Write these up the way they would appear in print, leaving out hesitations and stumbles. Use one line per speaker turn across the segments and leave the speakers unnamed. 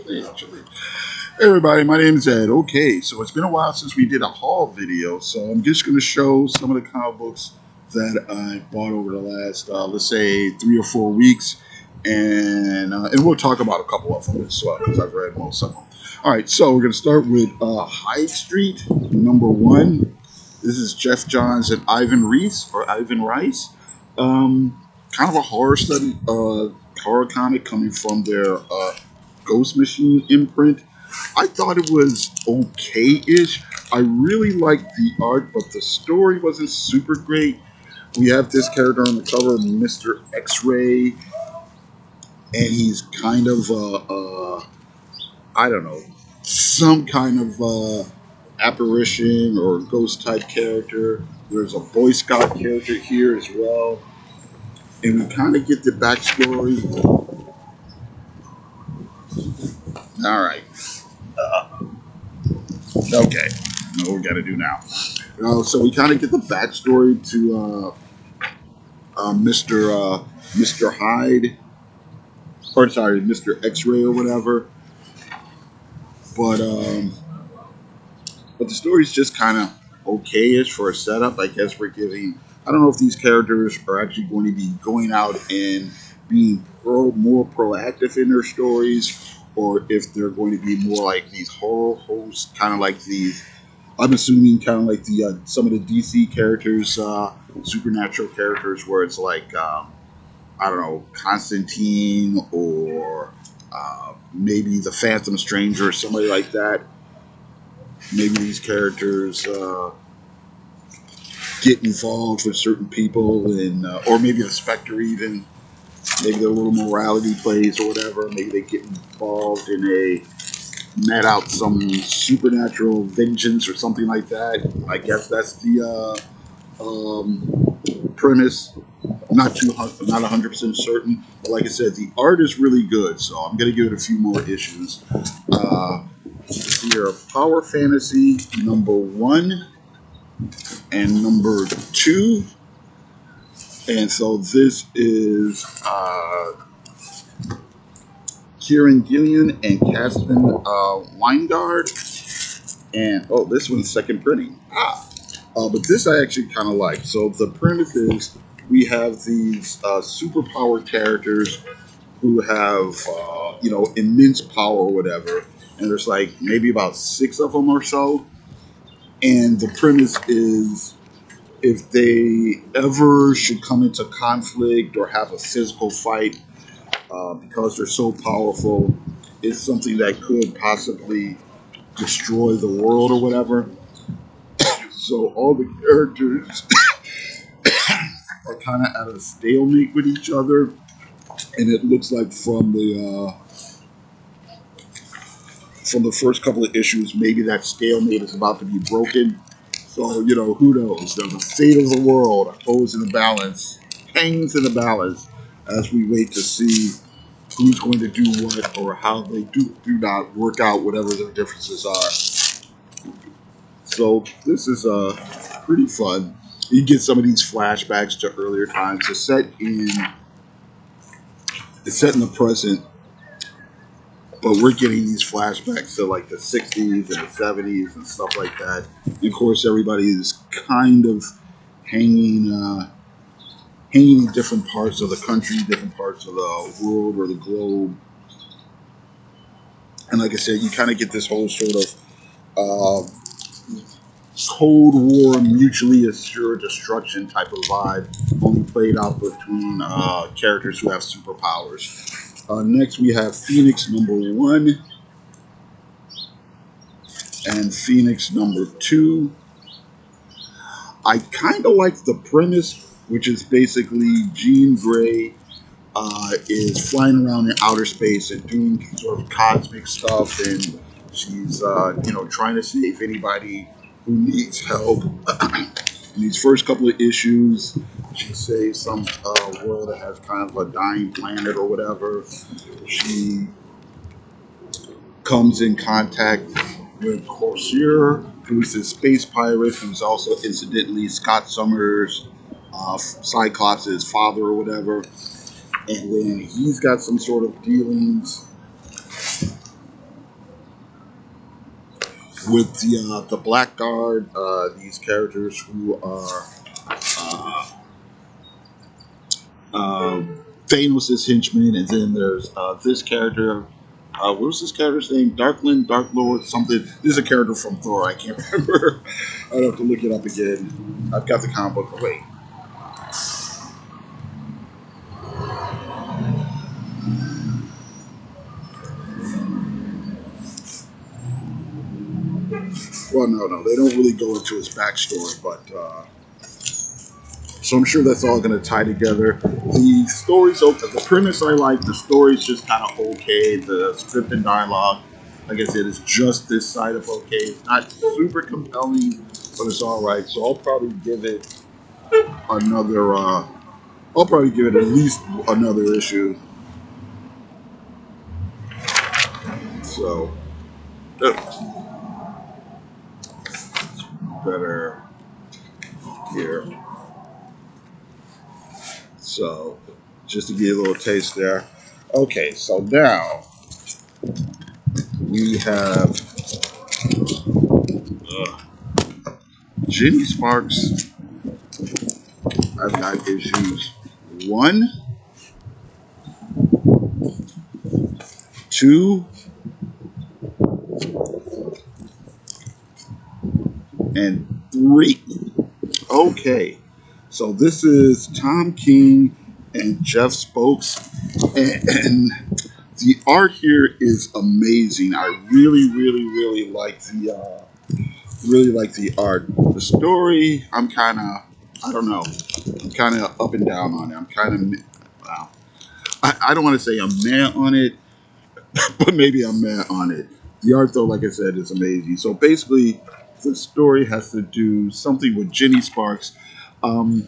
Actually. Hey everybody, my name is Ed. Okay, so it's been a while since we did a haul video, so I'm just going to show some of the comic books that I bought over the last, let's say, 3 or 4 weeks, and we'll talk about a couple of them as well because I've read most of them. All right, so we're going to start with Hyde Street #1. This is Jeff Johns and Ivan Reis or Ivan Rice. Kind of a horror study, horror comic coming from their Ghost Machine imprint. I thought it was okay-ish. I really liked the art, but the story wasn't super great. We have this character on the cover, Mr. X-Ray, and he's kind of I don't know, some kind of apparition or ghost type character. There's a Boy Scout character here as well, and we kind of get the backstory. All right. Okay. Know what we got to do now. So we kind of get the backstory to Mr. Hyde, or sorry, Mr. X-Ray or whatever. But but the story's just kind of okay-ish for a setup. I guess we're giving. I don't know if these characters are actually going to be going out and being more proactive in their stories, or if they're going to be more like these horror hosts, kind of like these. I'm assuming kind of like the some of the DC characters, supernatural characters, where it's like I don't know, Constantine or maybe the Phantom Stranger or somebody like that. Maybe these characters get involved with certain people, and or maybe the Spectre even. Maybe their little morality plays or whatever. Maybe they get involved in a met out some supernatural vengeance or something like that. I guess that's the premise. Not 100% certain. But like I said, the art is really good, so I'm gonna give it a few more issues. Here, Power Fantasy #1 and #2, and so this is Kieran Gillian and Caston Weingard, and oh, this one's second printing. But this I actually kind of like. So the premise is we have these superpower characters who have immense power or whatever, and there's like maybe about 6 of them or so. And the premise is if they ever should come into conflict or have a physical fight, because they're so powerful, it's something that could possibly destroy the world or whatever. So all the characters are kind of at a stalemate with each other, and it looks like from the first couple of issues, maybe that stalemate is about to be broken. So who knows? The fate of the world hangs in the balance, as we wait to see who's going to do what or how they do not work out whatever their differences are. So this is pretty fun. You get some of these flashbacks to earlier times. It's set in the present, but we're getting these flashbacks to like the 60s and the 70s and stuff like that. And of course, everybody is kind of hanging hanging in different parts of the country, different parts of the world or the globe. And like I said, you kind of get this whole sort of uh, Cold War, mutually assured destruction type of vibe, only played out between characters who have superpowers. Next, we have Phoenix #1 and Phoenix #2. I kind of like the premise, which is basically Jean Grey is flying around in outer space and doing sort of cosmic stuff, and she's trying to save anybody who needs help. In these first couple of issues, she saves some world that has kind of a dying planet or whatever. She comes in contact with Corsair, who's a space pirate who's also incidentally Scott Summers, Cyclops' father or whatever. And then he's got some sort of dealings with the Blackguard, these characters who are uh, Thanos' henchman, and then there's this character. What was this character's name? Darkland, Dark Lord, something. This is a character from Thor. I can't remember. I'd have to look it up again. I've got the comic book. Wait. Well, no, they don't really go into his backstory, but so I'm sure that's all going to tie together. The story's okay. The premise I like. The story's just kind of okay. The script and dialogue, like I said, is just this side of okay. It's not super compelling, but it's all right. So I'll probably give it another. I'll probably give it at least another issue. So better here. So just to give you a little taste there. Okay, so now we have Jenny Sparks. I've got issues 1, 2, and 3. Okay, so this is Tom King and Jeff Spokes, and the art here is amazing. I really like the art. The story, I'm kind of, I don't know, I'm kind of up and down on it. I'm kind of, wow. I don't want to say I'm mad on it, but maybe I'm mad on it. The art, though, like I said, is amazing. So basically, the story has to do something with Jenny Sparks. Um,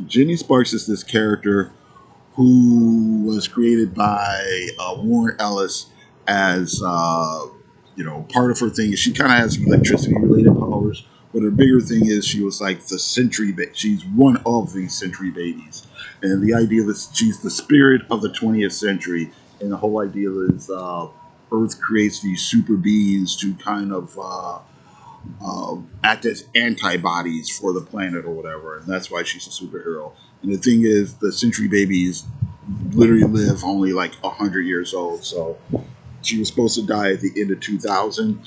Jenny Sparks is this character who was created by Warren Ellis as part of her thing is she kind of has electricity related powers, but her bigger thing is she was like the she's one of the century babies, and the idea that she's the spirit of the 20th century, and the whole idea is Earth creates these super beings to kind of act as antibodies for the planet or whatever, and that's why she's a superhero. And the thing is, the century babies literally live only like 100 years old, so she was supposed to die at the end of 2000,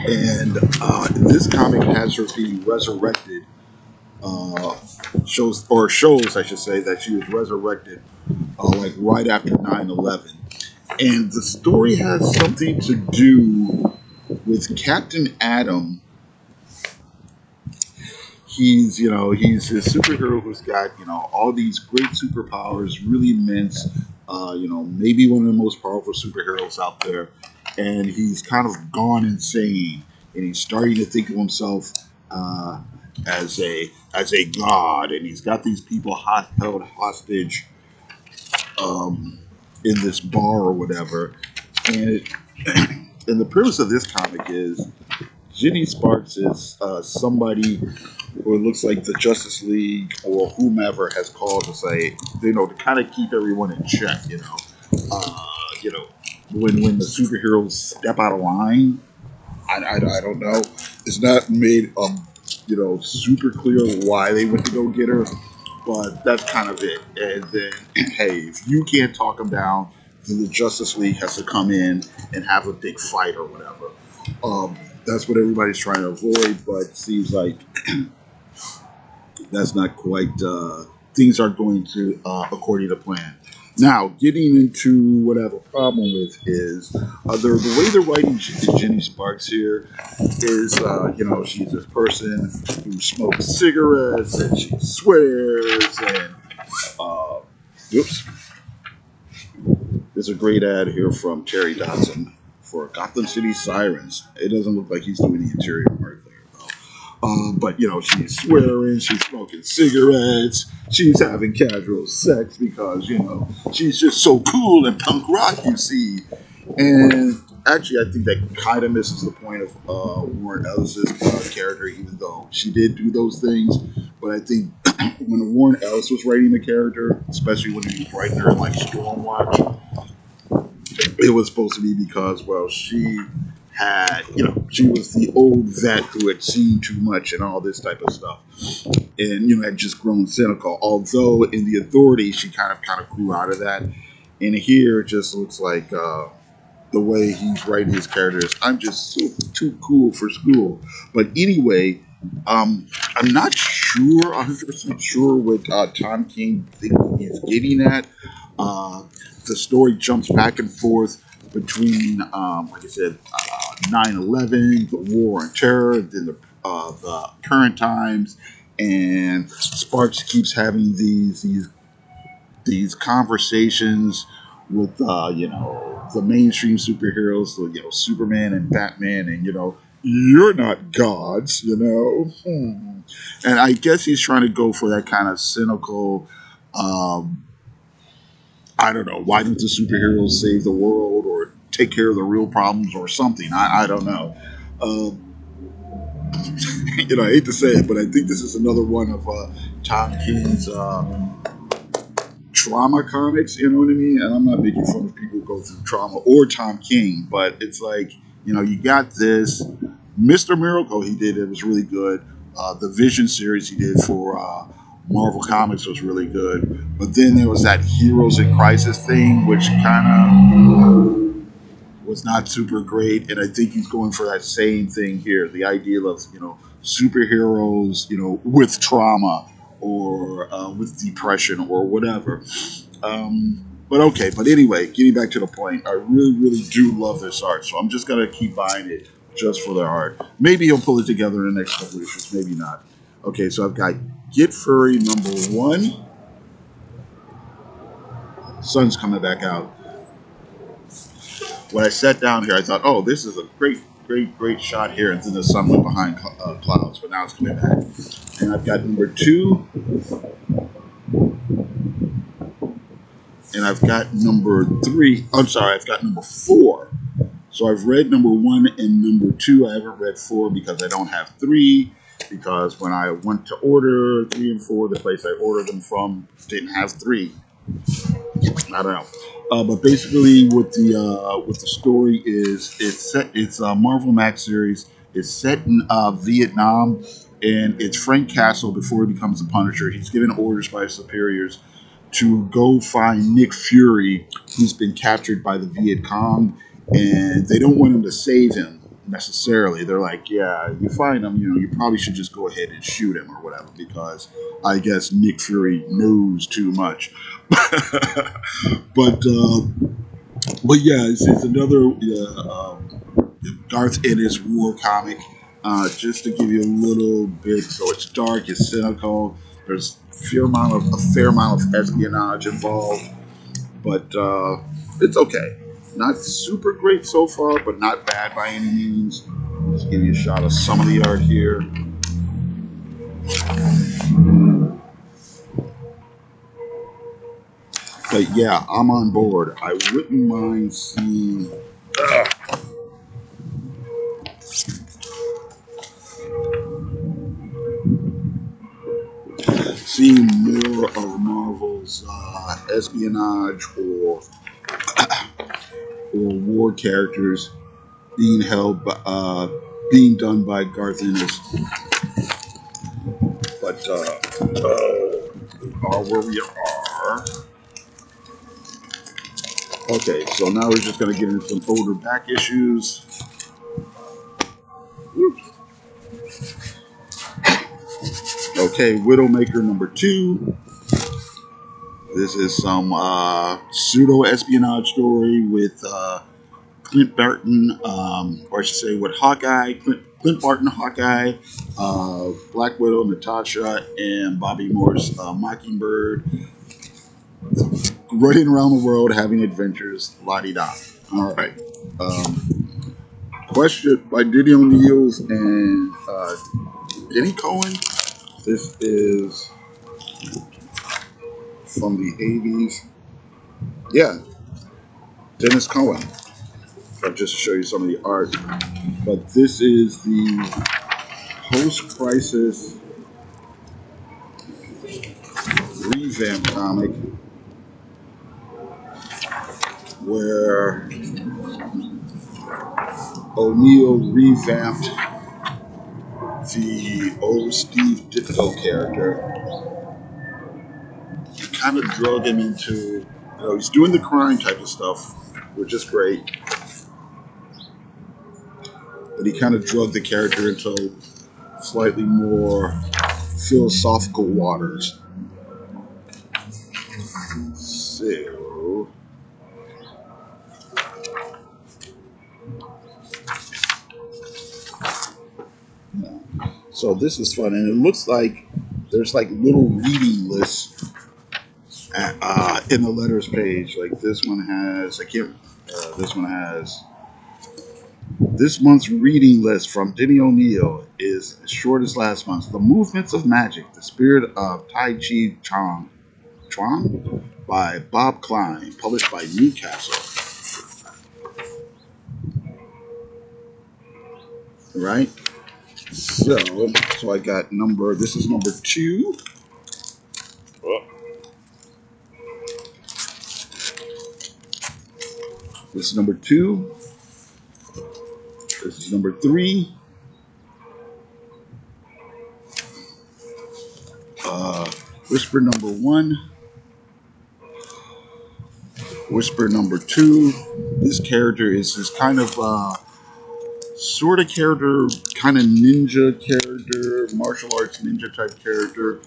and this comic has her being resurrected. Shows, I should say, that she was resurrected like right after 9/11, and the story has something to do with Captain Atom. He's a superhero who's got all these great superpowers, really immense. Maybe one of the most powerful superheroes out there, and he's kind of gone insane, and he's starting to think of himself as a god, and he's got these people held hostage in this bar or whatever, and and the premise of this comic is Jenny Sparks is somebody who it looks like the Justice League or whomever has called to say, to kind of keep everyone in check, uh, you know, when the superheroes step out of line. I don't know. It's not made super clear why they went to go get her, but that's kind of it. And then, hey, if you can't talk them down, then the Justice League has to come in and have a big fight or whatever. That's what everybody's trying to avoid, but it seems like that's not quite. Things aren't going to according to plan. Now, getting into what I have a problem with is the way they're writing Jenny Sparks here is, she's this person who smokes cigarettes and she swears and, oops, there's a great ad here from Terry Dodson for Gotham City Sirens. It doesn't look like he's doing the interior work there, though. But she's swearing, she's smoking cigarettes, she's having casual sex because she's just so cool and punk rock, you see. And actually, I think that kind of misses the point of Warren Ellis's character, even though she did do those things. But I think when Warren Ellis was writing the character, especially when he was writing her in like Stormwatch, it was supposed to be because, well, she had, she was the old vet who had seen too much and all this type of stuff, and had just grown cynical. Although in the Authority, she kind of grew out of that. And here, it just looks like the way he's writing his characters. I'm just so too cool for school. But anyway, I'm not sure, 100% sure what Tom King thinks he's getting at. The story jumps back and forth between, like I said, 9/11, the war on terror, then the current times, and Sparks keeps having these conversations with the mainstream superheroes, so, Superman and Batman, and you're not gods, and I guess he's trying to go for that kind of cynical. Um, I don't know. Why don't the superheroes save the world or take care of the real problems or something? I don't know. Um, I hate to say it, but I think this is another one of Tom King's trauma comics, you know what I mean? And I'm not making fun of people who go through trauma or Tom King, but it's like, you got this Mr. Miracle he did, it was really good. The Vision series he did for Marvel Comics was really good. But then there was that Heroes in Crisis thing, which kind of was not super great. And I think he's going for that same thing here, the idea of, superheroes, with trauma or with depression or whatever. But okay, but anyway, getting back to the point, I really, really do love this art, so I'm just gonna keep buying it just for the art. Maybe he'll pull it together in the next couple of issues, maybe not. Okay, so I've got Get Furry #1. Sun's coming back out. When I sat down here, I thought, oh, this is a great, great, great shot here, and then the sun went behind clouds, but now it's coming back. And I've got #2, and I've got #3. I'm sorry, I've got #4. So I've read #1 and #2. I haven't read 4 because I don't have 3. Because when I went to order 3 and 4, the place I ordered them from didn't have 3. I don't know. But basically, what the story is, it's a Marvel Max series. It's set in Vietnam, and it's Frank Castle before he becomes the Punisher. He's given orders by his superiors to go find Nick Fury, who's been captured by the Viet Cong, and they don't want him to save him necessarily. They're like, yeah, you find him, you probably should just go ahead and shoot him or whatever, because I guess Nick Fury knows too much. but yeah, it's another Garth Ennis war comic. Just to give you a little bit, so it's dark, it's cynical. There's a fair amount of espionage involved, but it's okay. Not super great so far, but not bad by any means. Let's give you a shot of some of the art here. But yeah, I'm on board. I wouldn't mind seeing more of Marvel's espionage or war characters being being done by Garth Ennis. But where we are. Okay, so now we're just going to get into some older back issues. Okay, Widowmaker #2. This is some pseudo-espionage story with Clint Barton, or I should say with Hawkeye, Clint Barton, Hawkeye, Black Widow, Natasha, and Bobby Morse, Mockingbird, running around the world having adventures, la-di-da. All right. Question by Diddy O'Neill's and Denny Cohen. This is from the 80s. Yeah, Dennis Cohen. Just to show you some of the art. But this is the post-crisis revamp comic where O'Neill revamped the old Steve Ditko character. He kind of drug him into, he's doing the crime type of stuff, which is great, but he kind of drugged the character into slightly more philosophical waters. So, so this is fun, and it looks like there's like little reading lists in the letters page. Like this one has, I can't. This one has this month's reading list from Denny O'Neill is as short as last month's. The Movements of Magic, the Spirit of Tai Chi Chuan by Bob Klein, published by Newcastle. Right? So I got this is number 2. Oh. This is number 2. This is number 3. Whisper number 1. Whisper number 2. This character is this kind of sort of character, kind of ninja character, martial arts ninja type character.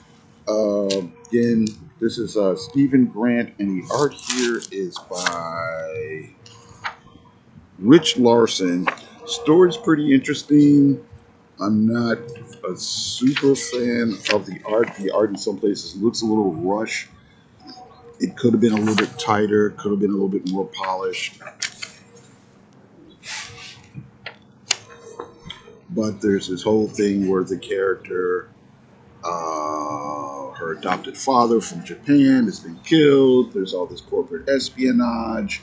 Again, this is Stephen Grant, and the art here is by Rich Larson. Story's pretty interesting. I'm not a super fan of the art. The art in some places looks a little rushed. It could have been a little bit tighter, could have been a little bit more polished. But there's this whole thing where the character, her adopted father from Japan has been killed. There's all this corporate espionage.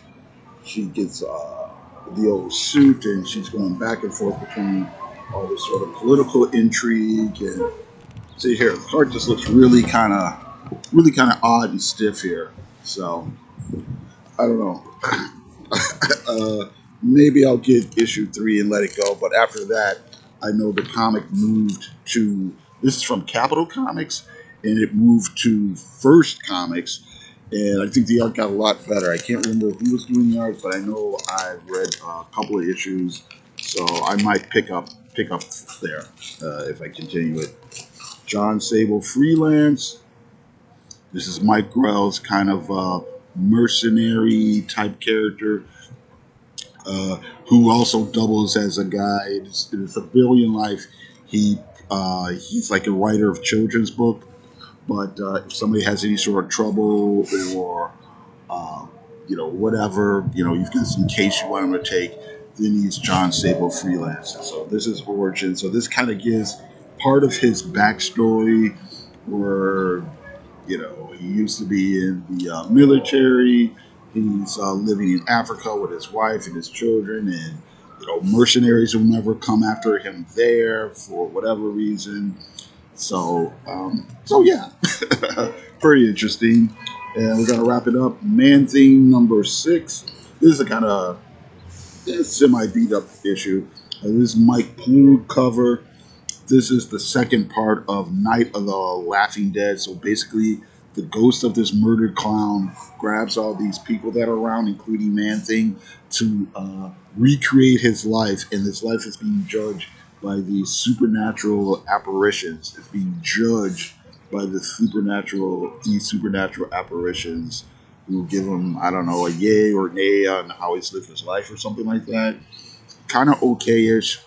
She gets the old suit, and she's going back and forth between all this sort of political intrigue. And see here, the art just looks really kind of odd and stiff here. So I don't know. Maybe I'll get issue 3 and let it go. But after that, I know the comic moved to, this is from Capital Comics, and it moved to First Comics, and I think the art got a lot better. I can't remember who was doing the art, but I know I read a couple of issues, so I might pick up there if I continue it. John Sable freelance. This is Mike Grell's kind of mercenary type character. Who also doubles as a guy in his civilian life. He's like a writer of children's book, but if somebody has any sort of trouble or whatever, you've got some case you want him to take, then he's John Sable freelance. So this is origin. So this kind of gives part of his backstory, where he used to be in the military. He's living in Africa with his wife and his children, and mercenaries will never come after him there for whatever reason. So yeah, pretty interesting. And we're gonna wrap it up. Man Thing number 6. This is a kind of semi beat up issue. This is Mike Plug cover. This is the second part of Night of the Laughing Dead. So basically, the ghost of this murdered clown grabs all these people that are around, including Man-Thing, to recreate his life, and his life is being judged by these supernatural apparitions. It's being judged by these supernatural apparitions who give him, I don't know, a yay or nay on how he's lived his life or something like that. Kind of okay-ish.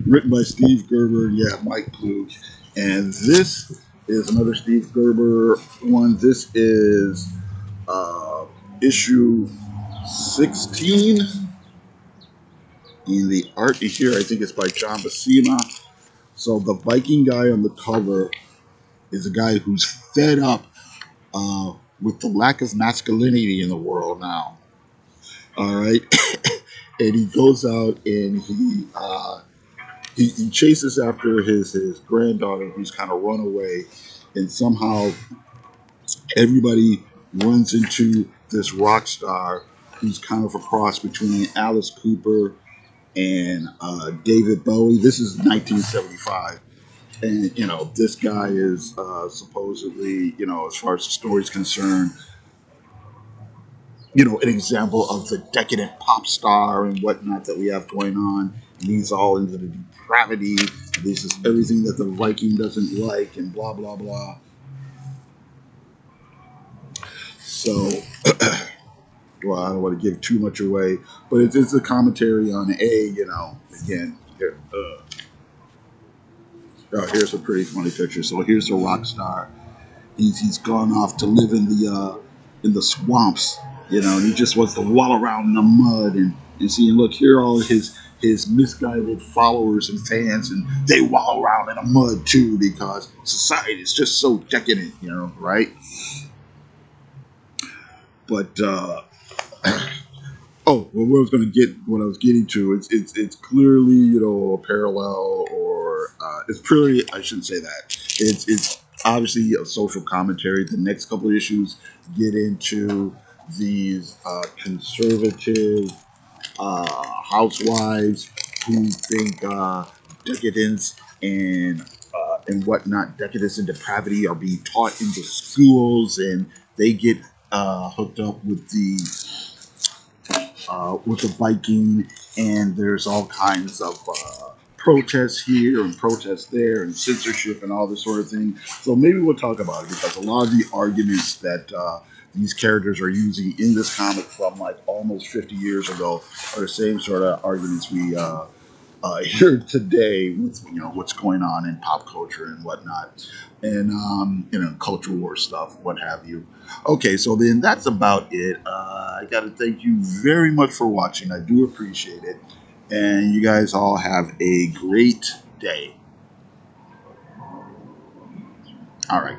Written by Steve Gerber, Mike Plug. And this is another Steve Gerber one. This is issue 16. And the art here, I think it's by John Buscema. So the Viking guy on the cover is a guy who's fed up with the lack of masculinity in the world now. All right. And he goes out and he chases after his granddaughter, who's kind of run away, and somehow everybody runs into this rock star who's kind of a cross between Alice Cooper and David Bowie. This is 1975. And this guy is supposedly, as far as the story's concerned, an example of the decadent pop star and whatnot that we have going on. And he's all into the depravity. This is everything that the Viking doesn't like, and blah blah blah. So, well, I don't want to give too much away, but it's a commentary on again. Here, here's a pretty funny picture. So here's the rock star. He's gone off to live in the swamps, and he just wants to wallow around in the mud and see. And look, here are all his misguided followers and fans, and they wallow around in the mud too because society is just so decadent, right? But oh, well, what I was getting to, it's clearly a parallel, or it's purely, I shouldn't say that. It's obviously a social commentary. The next couple of issues get into these conservative housewives who think decadence and whatnot, decadence and depravity are being taught in the schools, and they get hooked up with the Viking, and there's all kinds of protests here and protests there, and censorship and all this sort of thing. So maybe we'll talk about it because a lot of the arguments that these characters are using in this comic from like almost 50 years ago are the same sort of arguments we here today with what's going on in pop culture and whatnot, and culture war stuff, what have you. Okay, so then that's about it. I got to thank you very much for watching. I do appreciate it, and you guys all have a great day. All right.